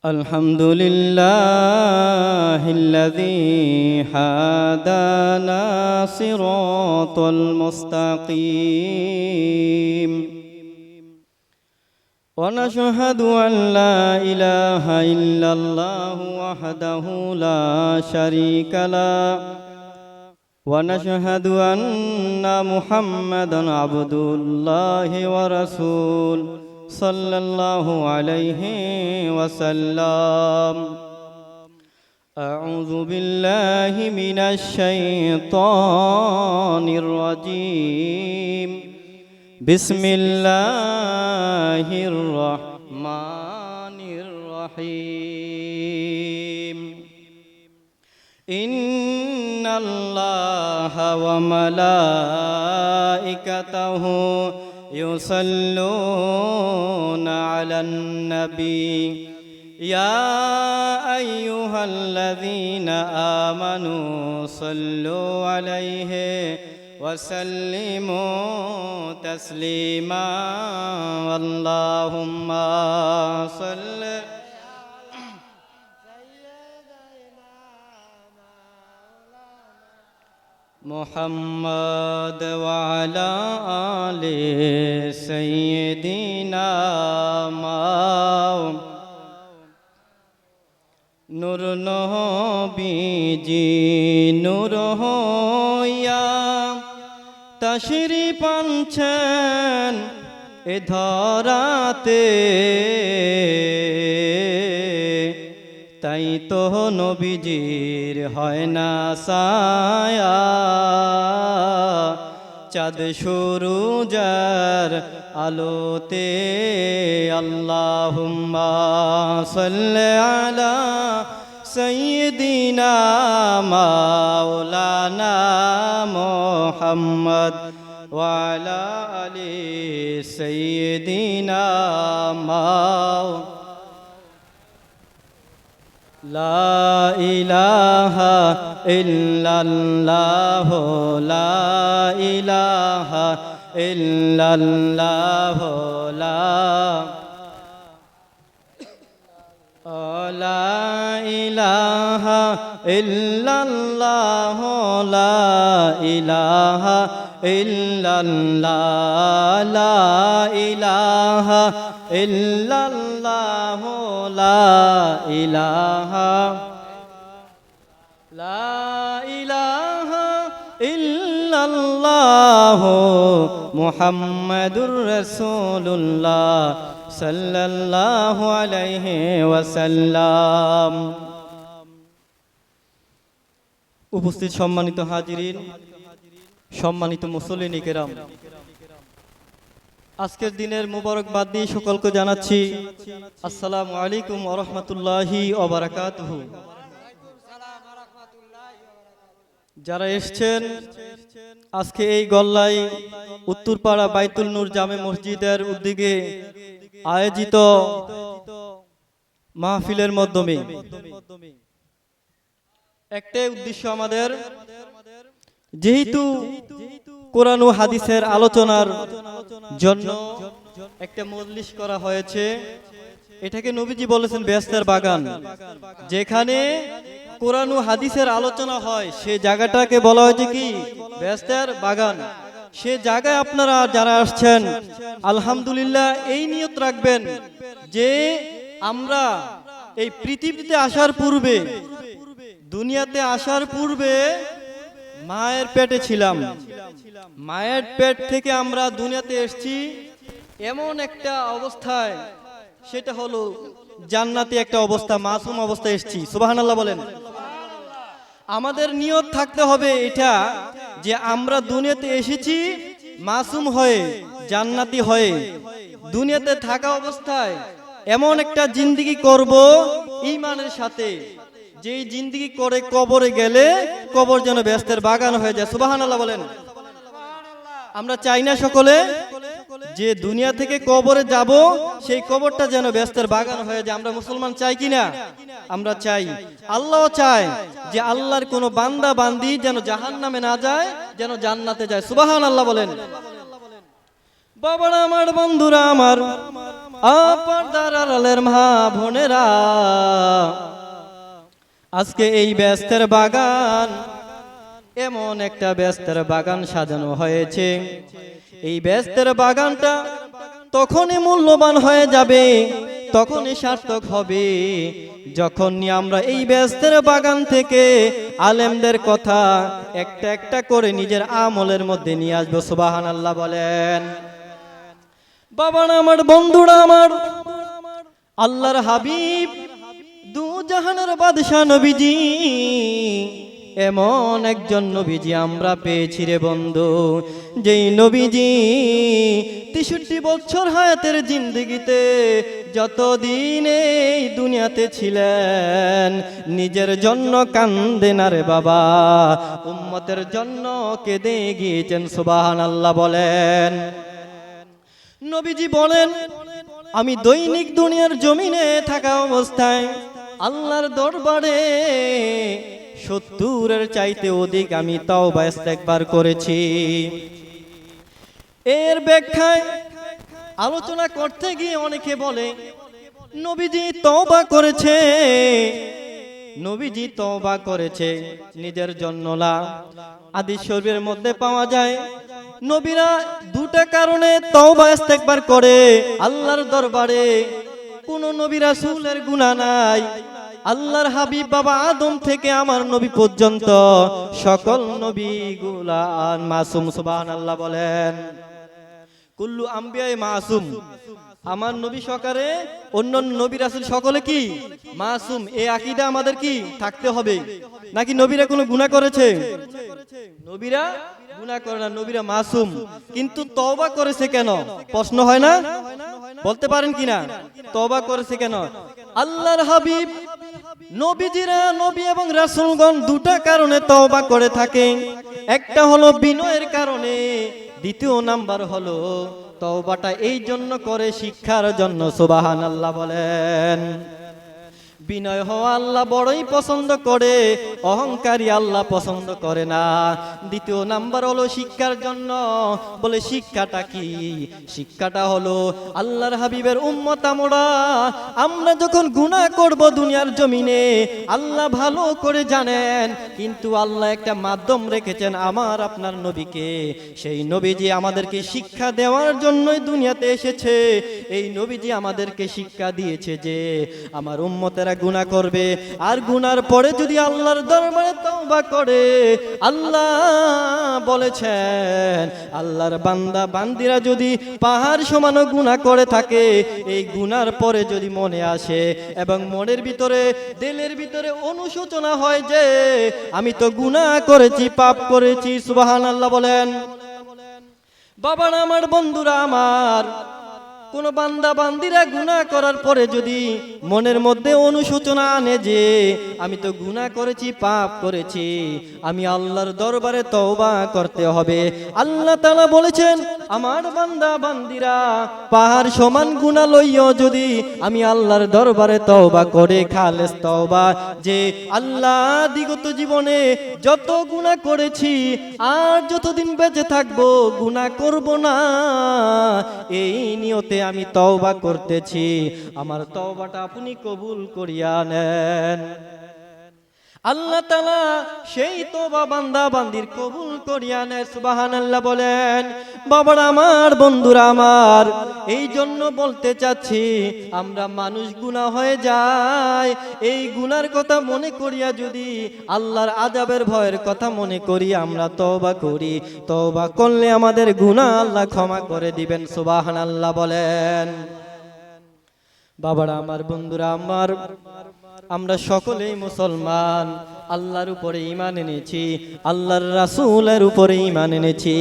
الحمد لله الذي هدانا صراط المستقيم ونشهد أن لا إله إلا الله وحده لا شريك له ونشهد أن محمدا عبد الله ورسوله صلى الله عليه وسلم أعوذ بالله من الشيطان الرجيم بسم الله الرحمن الرحيم إن الله وملائكته يصلون على النبي يا أيها الذين آمنوا صلوا عليه وسلموا تسليما اللهم صل محمد وعلى آل سيدنا নূর নবীজি নূর হইয়া তাশরীফ আনছেন এ ধরাতে তাই তো নবীজির হয় না ছায়া চাঁদ সুরুজার আলোতে আল্লাহুম্মা সাল্লি আলা সাইয়্যিদিনা মাওলানা মুহাম্মদ ওয়া আলা আলি সাইয়্যিদিনা লা ইলাহা ইল্লাল্লাহ লা ইলাহা ইল্লাল্লাহ লা ইলাহা ইল্লাল্লাহ লা ইলাহা ইল্লাল্লাহ লা ইলাহা ইল্লাল্লাহ লা ইলাহা ইল্লাল্লাহ মুহাম্মাদুর রাসূলুল্লাহ সাল্লাল্লাহু আলাইহি ওয়াসাল্লাম। উপস্থিত সম্মানিত হাজিরিন, সম্মানিত মুসল্লিন কিরাম, আজকের দিনের মুবারকবাদ দিয়ে সকলকে জানাচ্ছি আসসালামু আলাইকুম ওয়া রাহমাতুল্লাহি ওয়া বারাকাতুহু। যারা এসেছেন আজকে এই গল্লায় উত্তরপাড়া বাইতুল নূর জামে মসজিদের উদ্যোগে আয়োজিত মাহফিলের মাধ্যমে একটাই উদ্দেশ্য আমাদের, যেহেতু কোরআন ও হাদিসের আলোচনার জন্য একটা মজলিস করা হয়েছে, এটাকে নবীজি বলেছেন বেহেশতের বাগান। যেখানে কোরআন ও হাদিসের আলোচনা হয় সে জায়গাটাকে বলা হয়েছে কি বেহেশতের বাগান। সে জায়গায় আপনারা যারা আসছেন আলহামদুলিল্লাহ এই নিয়ত রাখবেন যে আমরা এই পৃথিবীতে আসার পূর্বে, দুনিয়াতে আসার পূর্বে মায়ের পেটে ছিলাম, মায়ের পেট থেকে আমরা দুনিয়াতে এসেছি এমন একটা অবস্থায়, সেটা হলো জান্নাতি একটা অবস্থা, মাসুম অবস্থায় এসেছি। সুবহানাল্লাহ বলেন। আমাদের নিয়ত থাকতে হবে এটা যে আমরা দুনিয়াতে এসেছি মাসুম হয়ে, জান্নাতি হয়ে, দুনিয়াতে থাকা অবস্থায় এমন একটা জিন্দেগি করব ঈমানের সাথে, যেই জিন্দেগি করে কবরে গেলে কবর যেন বেহেশতের বাগান হয়ে যায়। সুবহানাল্লাহ বলেন। আমরা চাই না সকলে যে দুনিয়া থেকে কবরে যাব সেই কবরটা যেন বেহেশতের বাগান হয়ে যায়। আমরা মুসলমান চাই কিনা? আমরা চাই। আল্লাহও চায় যে আল্লাহর কোনো বান্দা বান্দি যেন জাহান্নামে না যায়, যেন জান্নাতে যায়। সুবহানাল্লাহ বলেন। বাবারা আমার, বন্ধুরা আমার, পর্দার আড়ালের মা বোনেরা, আজকে এই ব্যস্তের বাগান, এমন একটা ব্যস্তের বাগান সাজানো হয়েছে। এই ব্যস্তের বাগানটা তখনই মূল্যবান হয়ে যাবে, তখনই সার্থক হবে, যখন আমরা এই ব্যস্তের বাগান থেকে আলেমদের কথা একটা একটা করে নিজের আমলের মধ্যে নিয়ে আসবো। সুবহানাল্লাহ বলেন। বাবারা আমার, বন্ধুরা আমার, আল্লাহর হাবিব দু জাহানের বাদশা নবীজি, এমন একজন নবীজি আমরা পেয়েছি রে বন্ধু, যেই নবীজি 63 বছর হায়াতের জিন্দেগিতে যতদিন এই দুনিয়াতে ছিলেন, নিজের জন্য কান্দে না রে বাবা, উম্মতের জন্য কেঁদে গিয়েছেন। সুবহানাল্লাহ বলেন। নবীজি বলেন, আমি দৈনিক দুনিয়ার জমিনে থাকা অবস্থায় আল্লাহর দরবারে 70-এর চাইতে অধিক আমি তওবা ইস্তেগফার করেছি। এর ব্যাখ্যায় আলোচনা করতে গিয়ে অনেকে বলে নবীজি তওবা করেছে, নবীজি তওবা করেছে নিজের জন্য না। হাদিস শরীফের মধ্যে পাওয়া যায় নবীরা দুটা কারণে তওবা ইস্তেগফার করে আল্লাহর দরবারে। কোন নবী রাসূলের গুনাহ নাই। আল্লাহর হাবিব বাবা আদম থেকে আমার নবী পর্যন্ত সকল নবীগুলা মাসুম। সুবহানাল্লাহ বলেন। কুল্লু আম্বিয়ায়ে মাসুম, আমার নবী সকারে অন্য নবী রাসূল সকলে কি মাসুম। এই আকীদা আমাদের কি থাকতে হবে। নাকি নবীরা কোনো গুনাহ করেছে? নবীরা গুনাহ করে না, নবীরা মাসুম। কিন্তু তওবা করেছে কেন? প্রশ্ন হয় না? বলতে পারেন কিনা? তওবা করেছে কেন? আল্লাহর হাবিব নবীজিরা, নবী এবং রাসূলগণ দুটা কারণে তওবা করে থাকে। একটা হলো বিনয়ের কারণে, দ্বিতীয় নাম্বার হলো তওবাটা এই জন্য করে শিক্ষার জন্য। সুবহানাল্লাহ বলেন। বিনয় হওয়া আল্লাহ বড়ই পছন্দ করে, অহংকারী আল্লাহ পছন্দ করে না। দ্বিতীয় নাম্বার হলো শিক্ষার জন্য। বলে শিক্ষাটা কি? শিক্ষাটা হলো আল্লাহর হাবিবের উম্মত আমরা যখন গুনাহ করব দুনিয়ার জমিনে, আল্লাহ ভালো করে জানেন, কিন্তু আল্লাহ একটা মাধ্যম রেখেছেন আমার আপনার নবীকে। সেই নবীজি আমাদেরকে শিক্ষা দেওয়ার জন্যই দুনিয়াতে এসেছে। এই নবীজি আমাদেরকে শিক্ষা দিয়েছে যে আমার উম্মতেরা গুনাহ করবে, আর গুনার পরে যদি আল্লাহর দরবারে তওবা করে, আল্লাহ বলেছেন আল্লাহর বান্দা বান্দিরা যদি পাহাড় সমান গুনাহ করে থাকে, এই গুনার পরে যদি মনে আসে এবং মনের ভিতরে, দিলের ভিতরে অনুশোচনা হয় যে আমি তো গুনাহ করেছি, পাপ করেছি। সুবহানাল্লাহ বলেন। বাবারা আমার, বন্ধুরা আমার, কোন বান্দা বান্দিরা গুনাহ করার পরে যদি মনের মধ্যে অনুশোচনা আনে যে আমি তো গুনাহ করেছি, পাপ করেছি, আমি আল্লাহর দরবারে তওবা করতে হবে। আল্লাহ তাআলা বলেছেন আমার বান্দা বান্দিরা পাহাড় সমান গুনাহ লইও যদি আমি আল্লাহর দরবারে তওবা করে, খালেস তওবা, যে আল্লাহ বিগত জীবনে যত গুনাহ করেছি আর যতদিন বেঁচে থাকবো গুনাহ করব না, এই নিয়তে আমি তওবা করতেছি, আমার তওবাটা আপনি কবুল করিয়া নেন। আল্লাহ তাআলা সেই তওবা বান্দা বান্দির কবুল করিয়া নেয়। সুবহানাল্লাহ বলেন। বাবারা আমার, বন্ধুরা আমার, এই জন্য বলতে চাচ্ছি আমরা মানুষ গুনাহ হয়ে যায়, এই গুনার কথা মনে করিয়া যদি আল্লাহর আযাবের ভয়ের কথা মনে করি আমরা তওবা করি, তওবা করলে আমাদের গুনাহ আল্লাহ ক্ষমা করে দিবেন। সুবহানাল্লাহ বলেন। বাবারা আমার, বন্ধুরা আমার, আমরা সকলেই মুসলমান, আল্লাহর উপরে ঈমান এনেছি, আল্লাহর রাসূলের উপরে ঈমান এনেছি।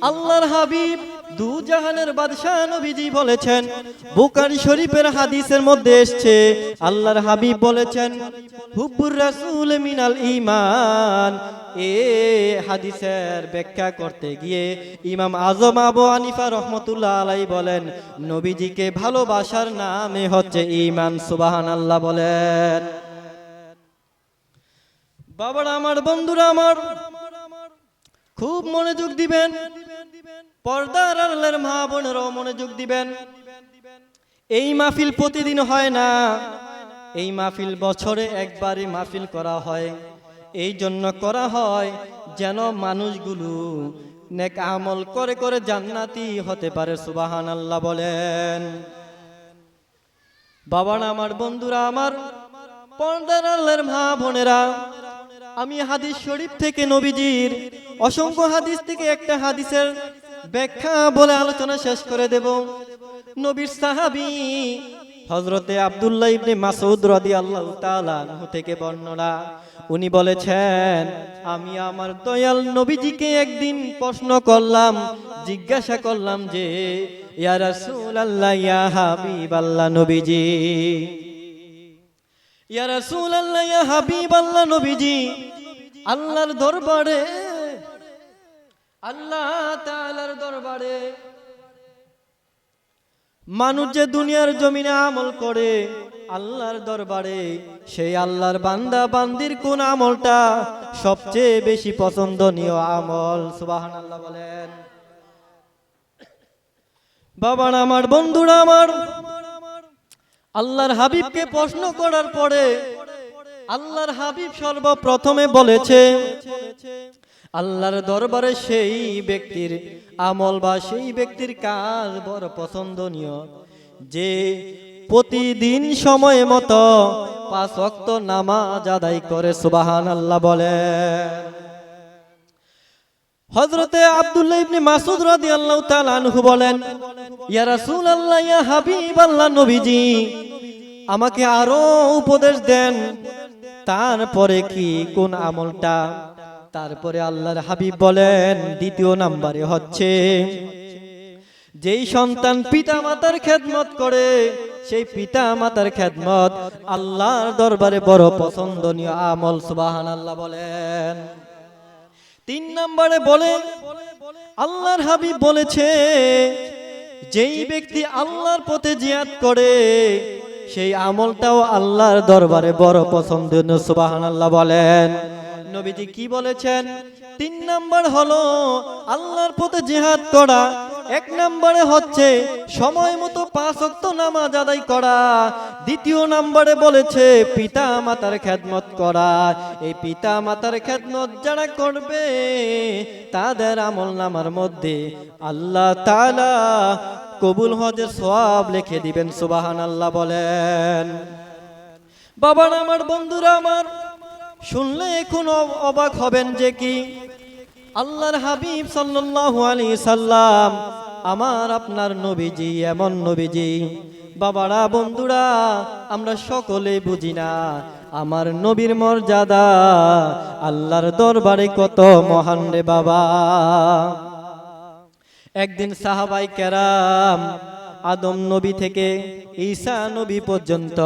আল্লাহর হাবিব দু জাহানের বাদশা নবীজি বলেছেন, বুখারী শরীফের হাদিসের মধ্যে এসেছে, আল্লাহর হাবিব বলেছেন হুব্বুর রাসূল মিনাল ঈমান। এ হাদিসের ব্যাখ্যা করতে গিয়ে ইমাম আজম আবু হানিফা রাহমাতুল্লাহ আলাইহি বলেন নবীজিকে ভালোবাসার নামে হচ্ছে ঈমান। সুবহানাল্লাহ বলেন। বাবারা আমার, বন্ধুরা আমার, খুব মনোযোগ দিবেন, পর্দার আড়ালের মা বোনেরাও মনোযোগ দিবেন। এই মাহফিল প্রতিদিন হয় না, এই মাহফিল বছরে একবারই মাহফিল করা হয়। এই জন্য করা হয় যেন মানুষগুলো নেক আমল করে করে জান্নাতি হতে পারে। সুবহানাল্লাহ বলেন। বাবারা আমার, বন্ধুরা আমার, পর্দার আল্লাহর মা বোনেরা, আমি হাদিস শরীফ থেকে নবীজির অসংখ্য হাদিস থেকে একটা হাদিসের ব্যাখ্যা বলে আলোচনা শেষ করে দেব। নবীর সাহাবী হযরতে আব্দুল্লাহ ইবনে মাসউদ রাদিয়াল্লাহু তাআলা আনহু থেকে বর্ণনা, উনি বলেছেন, আমি আমার দয়াল নবীজিকে একদিন প্রশ্ন করলাম, জিজ্ঞাসা করলাম যে ইয়া রাসূলুল্লাহ, ইয়া হাবিবাল্লাহ নবীজি, ইয়া রাসূলুল্লাহ, ইয়া হাবিবাল্লাহ নবীজি, আল্লাহর দরবারে, আল্লাহ তাআলার দরবারে মানুষ যে দুনিয়ার জমিনে আমল করে, আল্লাহর দরবারে সেই আল্লাহর বান্দা বান্দির কোন আমলটা সবচেয়ে বেশি পছন্দনীয় আমল? সুবহানাল্লাহ বলেন। বাবারা আমার, বন্ধুরা আমার, আল্লাহর হাবিবকে প্রশ্ন করার পরে আল্লাহর হাবিব সর্বপ্রথমে বলেছে, আল্লাহর দরবারে সেই ব্যক্তির আমল বা সেই ব্যক্তির কাজ বড় পছন্দনীয় যে প্রতিদিন সময় মতো 5 ওয়াক্ত নামাজ আদায় করে। সুবহানাল্লাহ বলেন। হযরতে আব্দুল্লাহ ইবনে মাসউদ রাদিয়াল্লাহু তাআলা আনহু বলেন, ইয়া রাসূলুল্লাহ, ইয়া হাবিবাল্লাহ নবীজি, আমাকে আরো উপদেশ দেন, তারপরে কি কোন আমলটা? তারপরে আল্লাহর হাবিব বলেন, দ্বিতীয় নম্বরে হচ্ছে যেই সন্তান পিতা মাতার খেদমত করে, সেই পিতা মাতার খেদমত আল্লাহর দরবারে বড় পছন্দনীয় আমল। সুবহানাল্লাহ বলেন। 3 নম্বরে বলে আল্লাহর হাবিব বলেছে, যেই ব্যক্তি আল্লাহর পথে জিহাদ করে সেই আমলটাও আল্লাহর দরবারে বড় পছন্দনীয়। সুবহানাল্লাহ বলেন। নবীজি কি বলেছেন? 3 নাম্বার হলো আল্লাহর পথে জিহাদ করা। 1 নম্বরে হচ্ছে সময় মতো 5 ওয়াক্ত নামাজ আদায় করা। 2 নম্বরে বলেছে পিতা মাতার খেদমত করা। এই পিতা মাতার খেদমত যারা করবে তাদের আমলনামার মধ্যে আল্লাহ তাআলা কবুল হজের সওয়াব লিখে দিবেন। সুবহানাল্লাহ বলেন। বাবারা আমার, বন্ধুরা আমার, শুনলে এখন অবাক হবেন যে কি আল্লাহর হাবিব সাল্লাল্লাহু আলাইহি সাল্লাম, আমার আপনার নবীজি এমন নবীজি। বাবারা, বন্ধুরা, আমরা সকলে বুঝি না আমার নবীর মর্যাদা আল্লাহর দরবারে কত মহান রে বাবা। একদিন সাহাবায়ে কেরাম আদম নবী থেকে ঈসা নবী পর্যন্ত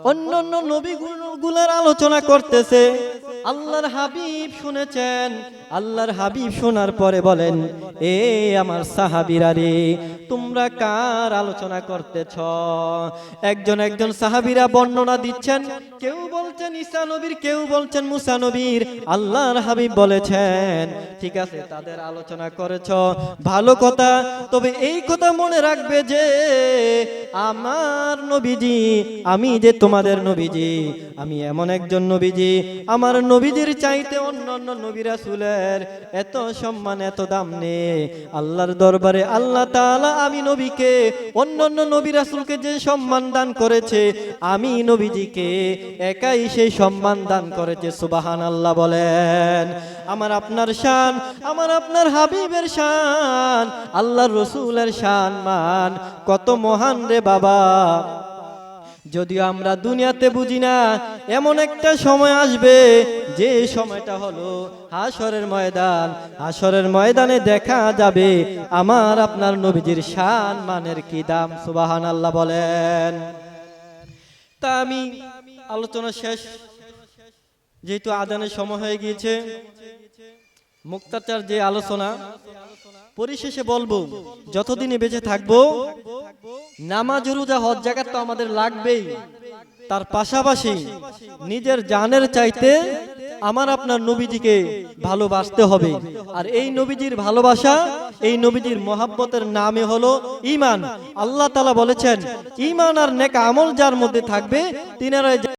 অন্যান্য নবীগুলোর আলোচনা করতেছে। আল্লাহর হাবিব শুনেছেন। আল্লাহর হাবিব শোনার পরে বলেন, এ আমার সাহাবীরা রে, তোমরা কার আলোচনা করতেছ? একজন সাহাবীরা বর্ণনা দিচ্ছেন, কেউ বলছেন ঈসা নবীর, কেউ বলছেন মুসা নবীর। আল্লাহর হাবিব বলেছেন, ঠিক আছে, তাদের আলোচনা করেছ, ভালো কথা, তবে এই কথা মনে রাখবে যে আমার নবীজি, আমি যে তোমাদের নবীজি, আমি এমন একজন নবীজি, আমার নবীজির চাইতে অন্যান্য নবী রাসূলের এত সম্মান, এত দাম নেই আল্লাহর দরবারে। আল্লাহ তাআলা আমি নবীকে, অন্যান্য নবী রাসূলকে যে সম্মান দান করেছে, আমি নবীজিকে একাই সেই সম্মান দান করেছে। সুবহানাল্লাহ বলেন। আমার আপনার শান, আমার আপনার হাবিবের শান, আল্লাহর রাসূলের শান মান কত মহান রে বাবা। যদিও আমরা দুনিয়াতে বুঝি না, এমন একটা সময় আসবে যে সময়টা হলো হাশরের ময়দান। হাশরের ময়দানে দেখা যাবে আমার আপনার নবীজির শান মানের কি দাম। সুবহানাল্লাহ বলেন। তা আমি আলোচনা শেষ, যেহেতু আজানের সময় হয়ে গিয়েছে, মুক্তাচার যে আলোচনা পরিশেষে বলবো, যতদিনে বেঁচে থাকবো নামাজ রোজা হজ যাকাত তো আমাদের লাগবেই, তার পাশাপাশি নিজের জানের চাইতে আমার আপনার নবীজিকে ভালোবাসতে হবে। আর এই নবীজির ভালোবাসা এই নবীজির মহাব্বতের নামই হলো ঈমান। আল্লাহ তাআলা বলেছেন ঈমান আর নেক আমল যার মধ্যে থাকবে তিনারা